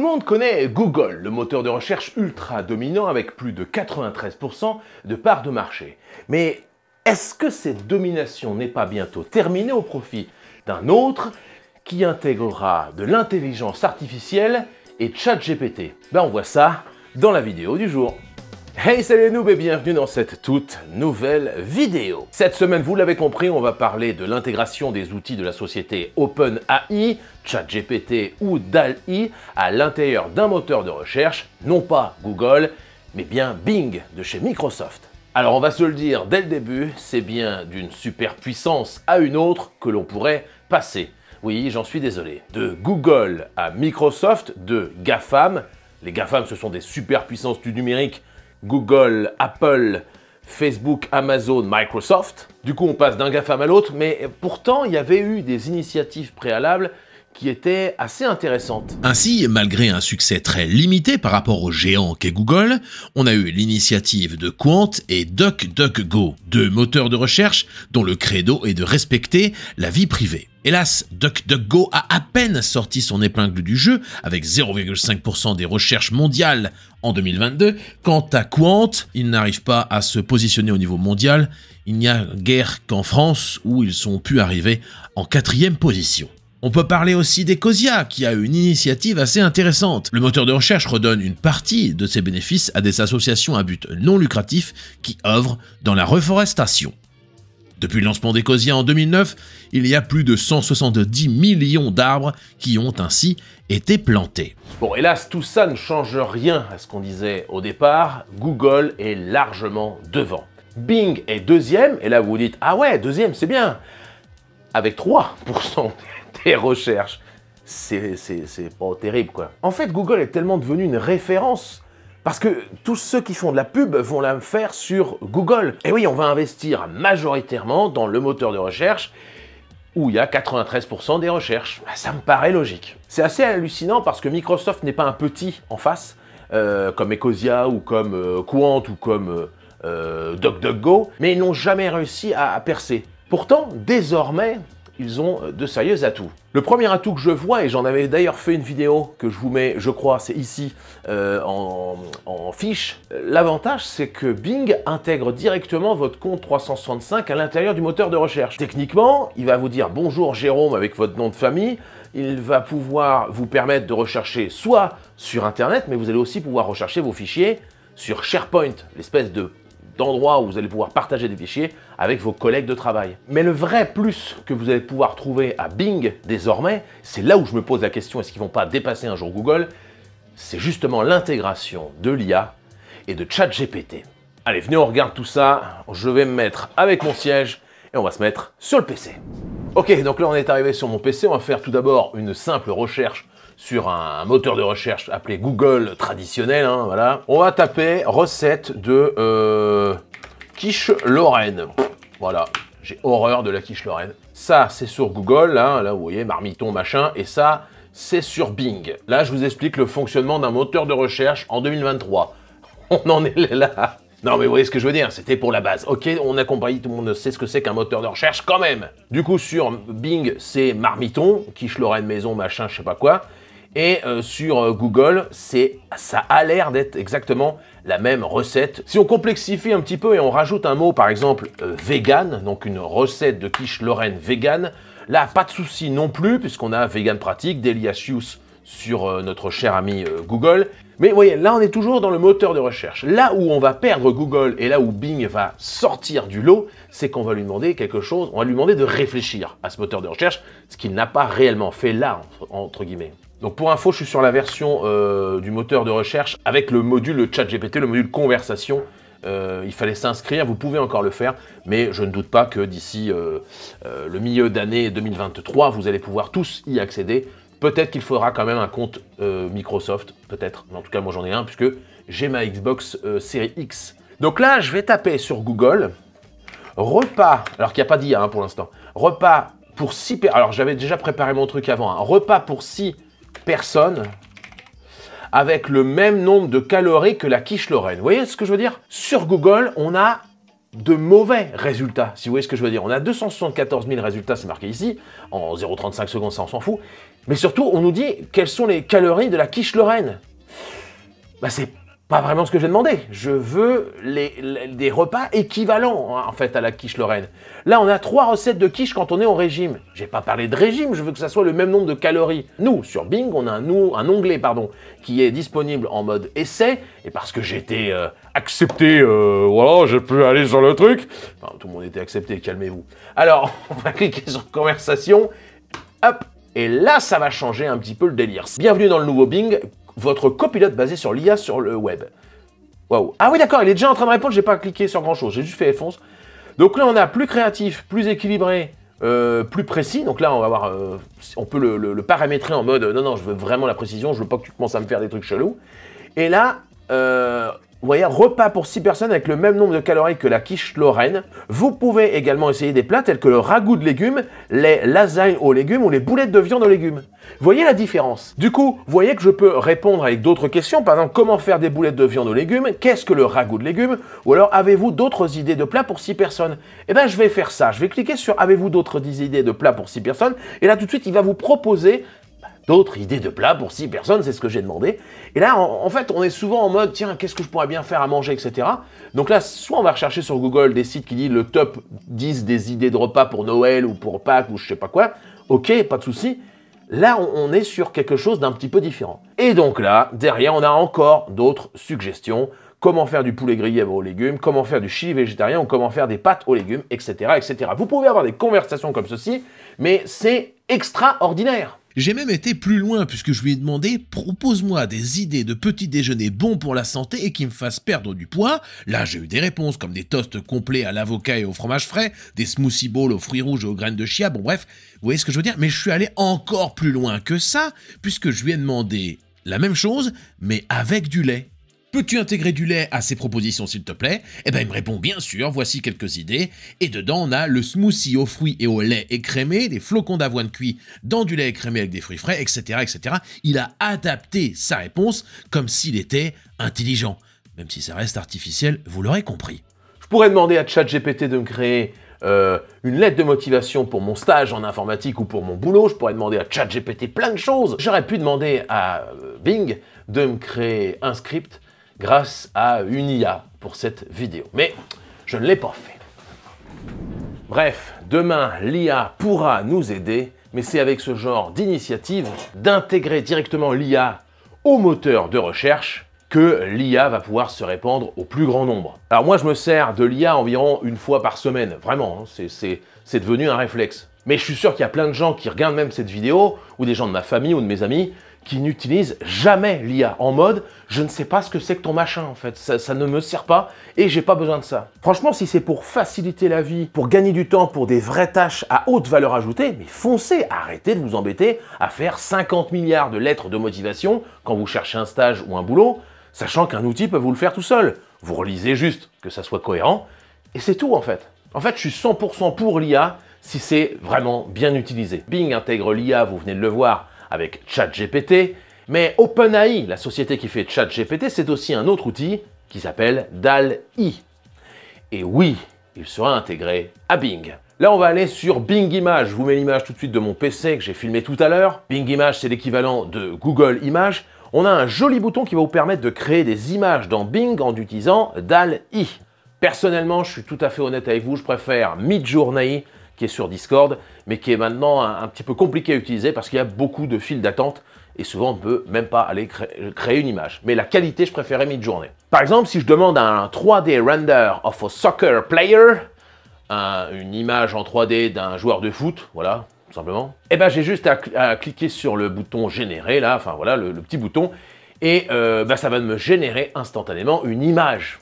le monde connaît Google, le moteur de recherche ultra dominant avec plus de 93% de part de marché. Mais est-ce que cette domination n'est pas bientôt terminée au profit d'un autre qui intégrera de l'intelligence artificielle et ChatGPT? On voit ça dans la vidéo du jour. Hey, salut les noobs et bienvenue dans cette toute nouvelle vidéo. Cette semaine, vous l'avez compris, on va parler de l'intégration des outils de la société OpenAI, ChatGPT ou DALL-E à l'intérieur d'un moteur de recherche, non pas Google, mais bien Bing de chez Microsoft. Alors on va se le dire dès le début, c'est bien d'une superpuissance à une autre que l'on pourrait passer. Oui, j'en suis désolé. De Google à Microsoft, de GAFAM. Les GAFAM, ce sont des superpuissances du numérique. Google, Apple, Facebook, Amazon, Microsoft. Du coup, on passe d'un GAFAM à l'autre, mais pourtant, il y avait eu des initiatives préalables qui étaient assez intéressantes. Ainsi, malgré un succès très limité par rapport au géant qu'est Google, on a eu l'initiative de Qwant et DuckDuckGo, deux moteurs de recherche dont le credo est de respecter la vie privée. Hélas, DuckDuckGo a à peine sorti son épingle du jeu, avec 0,5% des recherches mondiales en 2022. Quant à Qwant, il n'arrive pas à se positionner au niveau mondial. Il n'y a guère qu'en France où ils sont pu arriver en 4e position. On peut parler aussi d'Ecosia, qui a une initiative assez intéressante. Le moteur de recherche redonne une partie de ses bénéfices à des associations à but non lucratif qui œuvrent dans la reforestation. Depuis le lancement d'Ecosia en 2009, il y a plus de 170 millions d'arbres qui ont ainsi été plantés. Bon, hélas, tout ça ne change rien à ce qu'on disait au départ. Google est largement devant. Bing est deuxième, et là vous vous dites « Ah ouais, deuxième, c'est bien !» Avec 3% des recherches. C'est pas terrible, quoi. En fait, Google est tellement devenu une référence parce que tous ceux qui font de la pub vont la faire sur Google. Et oui, on va investir majoritairement dans le moteur de recherche où il y a 93% des recherches. Ça me paraît logique. C'est assez hallucinant parce que Microsoft n'est pas un petit en face, comme Ecosia ou comme Qwant ou comme DuckDuckGo, mais ils n'ont jamais réussi à percer. Pourtant, désormais, ils ont de sérieux atouts. Le premier atout que je vois, et j'en avais d'ailleurs fait une vidéo que je vous mets, je crois, c'est ici, en fiche. L'avantage, c'est que Bing intègre directement votre compte 365 à l'intérieur du moteur de recherche. Techniquement, il va vous dire « Bonjour Jérôme » avec votre nom de famille. Il va pouvoir vous permettre de rechercher soit sur Internet, mais vous allez aussi pouvoir rechercher vos fichiers sur SharePoint, l'espèce d'endroit où vous allez pouvoir partager des fichiers avec vos collègues de travail. Mais le vrai plus que vous allez pouvoir trouver à Bing désormais, c'est là où je me pose la question, est-ce qu'ils vont pas dépasser un jour Google? C'est justement l'intégration de l'IA et de ChatGPT. Allez, venez, on regarde tout ça. Je vais me mettre avec mon siège et on va se mettre sur le PC. Ok, donc là on est arrivé sur mon PC, on va faire tout d'abord une simple recherche sur un moteur de recherche appelé Google traditionnel, hein, voilà. On va taper recette de quiche Lorraine. Voilà, j'ai horreur de la quiche Lorraine. Ça, c'est sur Google, hein, là vous voyez, marmiton, machin, et ça, c'est sur Bing. Là, je vous explique le fonctionnement d'un moteur de recherche en 2023. On en est là. Non mais vous voyez ce que je veux dire, c'était pour la base. Ok, on a compris, tout le monde sait ce que c'est qu'un moteur de recherche quand même. Du coup, sur Bing, c'est marmiton, quiche Lorraine maison, machin, je sais pas quoi. Et sur Google, ça a l'air d'être exactement la même recette. Si on complexifie un petit peu et on rajoute un mot, par exemple, vegan, donc une recette de quiche Lorraine vegan, là, pas de souci non plus, puisqu'on a Vegan Pratique, Delicious sur notre cher ami Google. Mais vous voyez, là, on est toujours dans le moteur de recherche. Là où on va perdre Google et là où Bing va sortir du lot, c'est qu'on va lui demander quelque chose, on va lui demander de réfléchir à ce moteur de recherche, ce qu'il n'a pas réellement fait là, entre guillemets. Donc pour info, je suis sur la version du moteur de recherche avec le module ChatGPT, le module conversation. Il fallait s'inscrire, vous pouvez encore le faire, mais je ne doute pas que d'ici le milieu d'année 2023, vous allez pouvoir tous y accéder. Peut-être qu'il faudra quand même un compte Microsoft, peut-être. En tout cas, moi j'en ai un, puisque j'ai ma Xbox Series X. Donc là, je vais taper sur Google, repas, alors qu'il n'y a pas d'IA pour l'instant, repas pour 6 personnes, alors j'avais déjà préparé mon truc avant, hein. Repas pour 6 personnes avec le même nombre de calories que la quiche Lorraine. Vous voyez ce que je veux dire? Sur Google, on a de mauvais résultats, si vous voyez ce que je veux dire. On a 274 000 résultats, c'est marqué ici, en 0,35 secondes, ça on s'en fout. Mais surtout, on nous dit quelles sont les calories de la quiche Lorraine. Bah c'est pas vraiment ce que j'ai demandé. Je veux des repas équivalents, hein, en fait, à la quiche Lorraine. Là, on a 3 recettes de quiche quand on est au régime. J'ai pas parlé de régime, je veux que ça soit le même nombre de calories. Nous, sur Bing, on a un onglet, qui est disponible en mode essai. Et parce que j'ai été accepté, voilà, je peux aller sur le truc. Enfin, tout le monde était accepté, calmez-vous. Alors, on va cliquer sur conversation. Hop. Et là, ça va changer un petit peu le délire. Bienvenue dans le nouveau Bing, votre copilote basé sur l'IA sur le web. Waouh. Ah oui, d'accord, il est déjà en train de répondre, j'ai pas cliqué sur grand-chose, j'ai juste fait F11. Donc là, on a plus créatif, plus équilibré, plus précis. Donc là, on va voir, on peut le paramétrer en mode, non, je veux vraiment la précision, je veux pas que tu commences à me faire des trucs chelous. Et là, vous voyez, repas pour 6 personnes avec le même nombre de calories que la quiche Lorraine. Vous pouvez également essayer des plats tels que le ragoût de légumes, les lasagnes aux légumes ou les boulettes de viande aux légumes. Vous voyez la différence? Du coup, vous voyez que je peux répondre avec d'autres questions, par exemple, comment faire des boulettes de viande aux légumes? Qu'est-ce que le ragoût de légumes? Ou alors, avez-vous d'autres idées de plats pour 6 personnes? Eh bien, je vais faire ça. Je vais cliquer sur avez-vous d'autres idées de plats pour 6 personnes? Et là, tout de suite, il va vous proposer d'autres idées de plats pour 6 personnes, c'est ce que j'ai demandé. Et là, en fait, on est souvent en mode, tiens, qu'est-ce que je pourrais bien faire à manger, etc. Donc là, soit on va rechercher sur Google des sites qui disent le top 10 des idées de repas pour Noël ou pour Pâques ou je sais pas quoi. Ok, pas de souci. Là, on est sur quelque chose d'un petit peu différent. Et donc là, derrière, on a encore d'autres suggestions. Comment faire du poulet grillé aux légumes, comment faire du chili végétarien ou comment faire des pâtes aux légumes, etc., etc. Vous pouvez avoir des conversations comme ceci, mais c'est extraordinaire. J'ai même été plus loin puisque je lui ai demandé « Propose-moi des idées de petits déjeuners bons pour la santé et qui me fassent perdre du poids ». Là, j'ai eu des réponses comme des toasts complets à l'avocat et au fromage frais, des smoothie bowls aux fruits rouges et aux graines de chia, bon bref, vous voyez ce que je veux dire. Mais je suis allé encore plus loin que ça puisque je lui ai demandé la même chose, mais avec du lait. Peux-tu intégrer du lait à ces propositions, s'il te plaît? Eh ben, il me répond bien sûr, voici quelques idées. Et dedans, on a le smoothie aux fruits et au lait écrémé, des flocons d'avoine cuits dans du lait écrémé avec des fruits frais, etc., etc. Il a adapté sa réponse comme s'il était intelligent. Même si ça reste artificiel, vous l'aurez compris. Je pourrais demander à ChatGPT de me créer une lettre de motivation pour mon stage en informatique ou pour mon boulot. Je pourrais demander à ChatGPT plein de choses. J'aurais pu demander à Bing de me créer un script grâce à une IA pour cette vidéo. Mais je ne l'ai pas fait. Bref, demain, l'IA pourra nous aider, mais c'est avec ce genre d'initiative d'intégrer directement l'IA au moteur de recherche que l'IA va pouvoir se répandre au plus grand nombre. Alors moi, je me sers de l'IA environ une fois par semaine, vraiment, hein, c'est devenu un réflexe. Mais je suis sûr qu'il y a plein de gens qui regardent même cette vidéo, ou des gens de ma famille ou de mes amis, qui n'utilisent jamais l'IA, en mode « je ne sais pas ce que c'est que ton machin en fait, ça ne me sert pas et j'ai pas besoin de ça ». Franchement, si c'est pour faciliter la vie, pour gagner du temps, pour des vraies tâches à haute valeur ajoutée, mais foncez, arrêtez de vous embêter à faire 50 milliards de lettres de motivation quand vous cherchez un stage ou un boulot, sachant qu'un outil peut vous le faire tout seul. Vous relisez juste, que ça soit cohérent, et c'est tout en fait. En fait, je suis 100% pour l'IA si c'est vraiment bien utilisé. Bing intègre l'IA, vous venez de le voir, avec ChatGPT, mais OpenAI, la société qui fait ChatGPT, c'est aussi un autre outil qui s'appelle DALL-E. Et oui, il sera intégré à Bing. Là, on va aller sur Bing Images. Je vous mets l'image tout de suite de mon PC que j'ai filmé tout à l'heure. Bing Images, c'est l'équivalent de Google Images. On a un joli bouton qui va vous permettre de créer des images dans Bing en utilisant DALL-E. Personnellement, je suis tout à fait honnête avec vous, je préfère Midjourney, qui est sur Discord, mais qui est maintenant un petit peu compliqué à utiliser parce qu'il y a beaucoup de files d'attente et souvent on ne peut même pas aller créer une image. Mais la qualité, je préférais Midjourney. Par exemple, si je demande un 3D render of a soccer player, une image en 3D d'un joueur de foot, voilà, tout simplement, et ben j'ai juste à cliquer sur le bouton générer, là, enfin voilà, le petit bouton, et ça va me générer instantanément une image.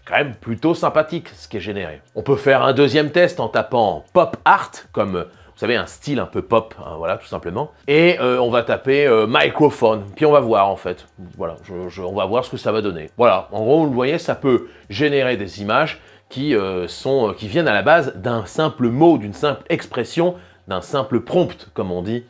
Quand même plutôt sympathique ce qui est généré. On peut faire un deuxième test en tapant pop art, comme vous savez un style un peu pop, hein, voilà tout simplement. Et on va taper microphone, puis on va voir en fait. Voilà, on va voir ce que ça va donner. Voilà, en gros vous le voyez, ça peut générer des images qui viennent à la base d'un simple mot, d'une simple expression, d'un simple prompt comme on dit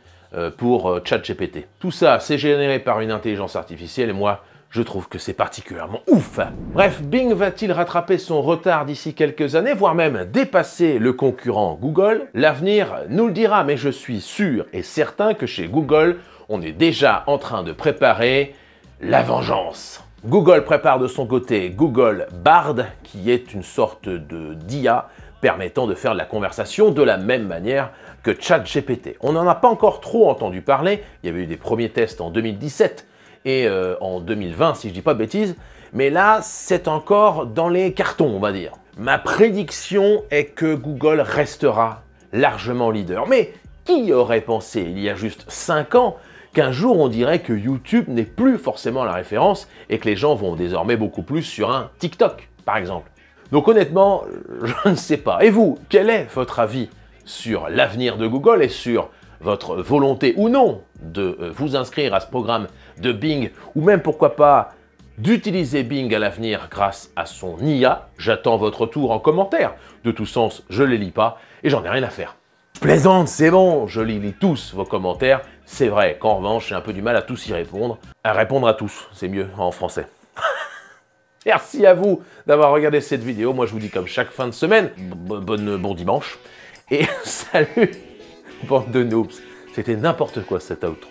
pour ChatGPT. Tout ça c'est généré par une intelligence artificielle et moi je trouve que c'est particulièrement ouf. Bref, Bing va-t-il rattraper son retard d'ici quelques années, voire même dépasser le concurrent Google? L'avenir nous le dira, mais je suis sûr et certain que chez Google, on est déjà en train de préparer la vengeance. Google prépare de son côté Google Bard, qui est une sorte d'IA permettant de faire de la conversation de la même manière que ChatGPT. On n'en a pas encore trop entendu parler, il y avait eu des premiers tests en 2017 et en 2020 si je dis pas de bêtises, mais là c'est encore dans les cartons on va dire. Ma prédiction est que Google restera largement leader, mais qui aurait pensé il y a juste 5 ans qu'un jour on dirait que YouTube n'est plus forcément la référence et que les gens vont désormais beaucoup plus sur un TikTok par exemple. Donc honnêtement, je ne sais pas. Et vous, quel est votre avis sur l'avenir de Google et sur votre volonté ou non de vous inscrire à ce programme de Bing ou même pourquoi pas d'utiliser Bing à l'avenir grâce à son IA? J'attends votre retour en commentaire. De tout sens, je ne les lis pas et j'en ai rien à faire. Je plaisante, c'est bon, je lis tous vos commentaires. C'est vrai qu'en revanche, j'ai un peu du mal à tous y répondre. À répondre à tous, c'est mieux en français. Merci à vous d'avoir regardé cette vidéo. Moi, je vous dis comme chaque fin de semaine, bon dimanche. Et salut, bande de noobs. C'était n'importe quoi cet outro.